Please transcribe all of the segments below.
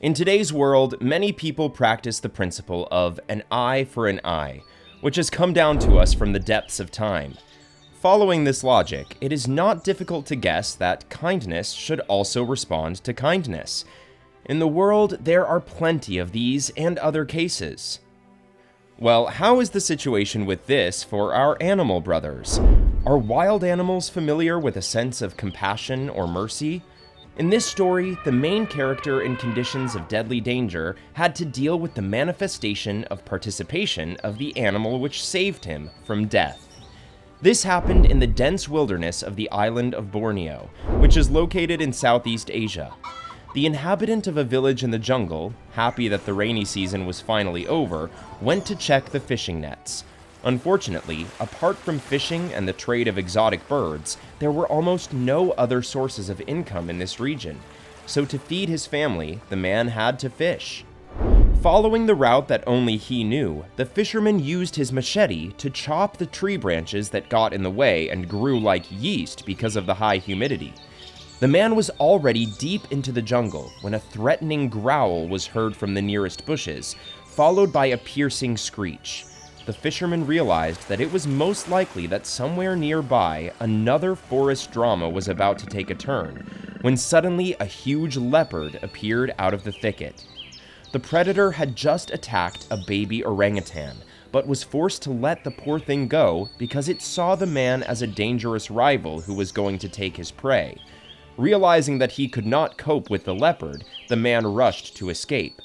In today's world, many people practice the principle of an eye for an eye, which has come down to us from the depths of time. Following this logic, it is not difficult to guess that kindness should also respond to kindness. In the world, there are plenty of these and other cases. Well, how is the situation with this for our animal brothers? Are wild animals familiar with a sense of compassion or mercy? In this story, the main character in conditions of deadly danger had to deal with the manifestation of participation of the animal which saved him from death. This happened in the dense wilderness of the island of Borneo, which is located in Southeast Asia. The inhabitant of a village in the jungle, happy that the rainy season was finally over, went to check the fishing nets. Unfortunately, apart from fishing and the trade of exotic birds, there were almost no other sources of income in this region. So to feed his family, the man had to fish. Following the route that only he knew, the fisherman used his machete to chop the tree branches that got in the way and grew like yeast because of the high humidity. The man was already deep into the jungle when a threatening growl was heard from the nearest bushes, followed by a piercing screech. The fisherman realized that it was most likely that somewhere nearby another forest drama was about to take a turn, when suddenly a huge leopard appeared out of the thicket. The predator had just attacked a baby orangutan, but was forced to let the poor thing go because it saw the man as a dangerous rival who was going to take his prey. Realizing that he could not cope with the leopard, the man rushed to escape.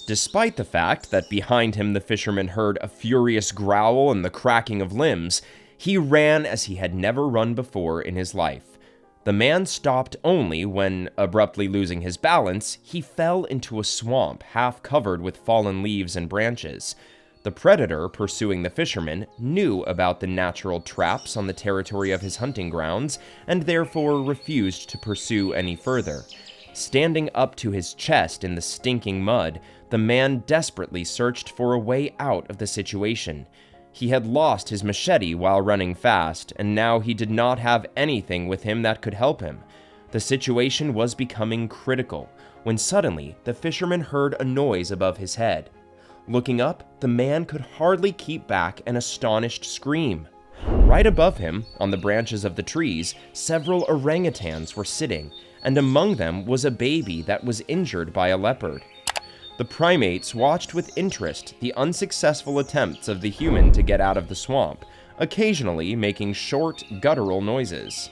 Despite the fact that behind him the fisherman heard a furious growl and the cracking of limbs, he ran as he had never run before in his life. The man stopped only when, abruptly losing his balance, he fell into a swamp half covered with fallen leaves and branches. The predator pursuing the fisherman knew about the natural traps on the territory of his hunting grounds and therefore refused to pursue any further. Standing up to his chest in the stinking mud, the man desperately searched for a way out of the situation. He had lost his machete while running fast, and now he did not have anything with him that could help him. The situation was becoming critical, when suddenly the fisherman heard a noise above his head. Looking up, the man could hardly keep back an astonished scream. Right above him, on the branches of the trees, several orangutans were sitting, and among them was a baby that was injured by a leopard. The primates watched with interest the unsuccessful attempts of the human to get out of the swamp, occasionally making short, guttural noises.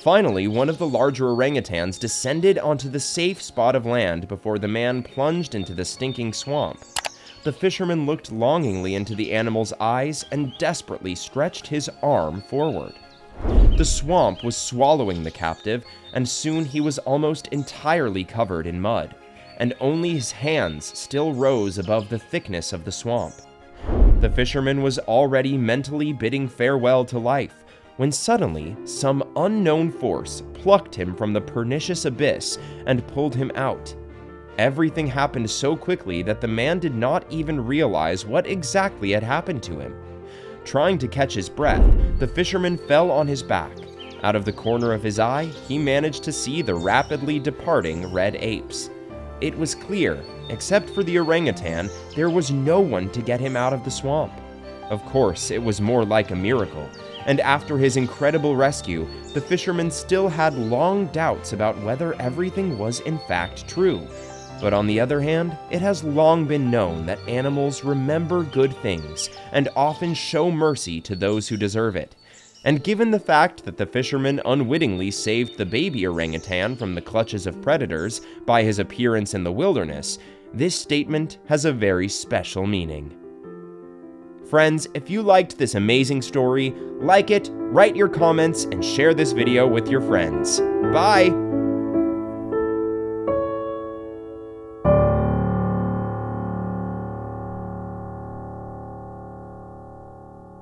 Finally, one of the larger orangutans descended onto the safe spot of land before the man plunged into the stinking swamp. The fisherman looked longingly into the animal's eyes and desperately stretched his arm forward. The swamp was swallowing the captive, and soon he was almost entirely covered in mud, and only his hands still rose above the thickness of the swamp. The fisherman was already mentally bidding farewell to life, when suddenly some unknown force plucked him from the pernicious abyss and pulled him out. Everything happened so quickly that the man did not even realize what exactly had happened to him. Trying to catch his breath, the fisherman fell on his back. Out of the corner of his eye, he managed to see the rapidly departing red apes. It was clear, except for the orangutan, there was no one to get him out of the swamp. Of course, it was more like a miracle, and after his incredible rescue, the fisherman still had long doubts about whether everything was in fact true. But on the other hand, it has long been known that animals remember good things and often show mercy to those who deserve it. And given the fact that the fisherman unwittingly saved the baby orangutan from the clutches of predators by his appearance in the wilderness, this statement has a very special meaning. Friends, if you liked this amazing story, like it, write your comments, and share this video with your friends. Bye!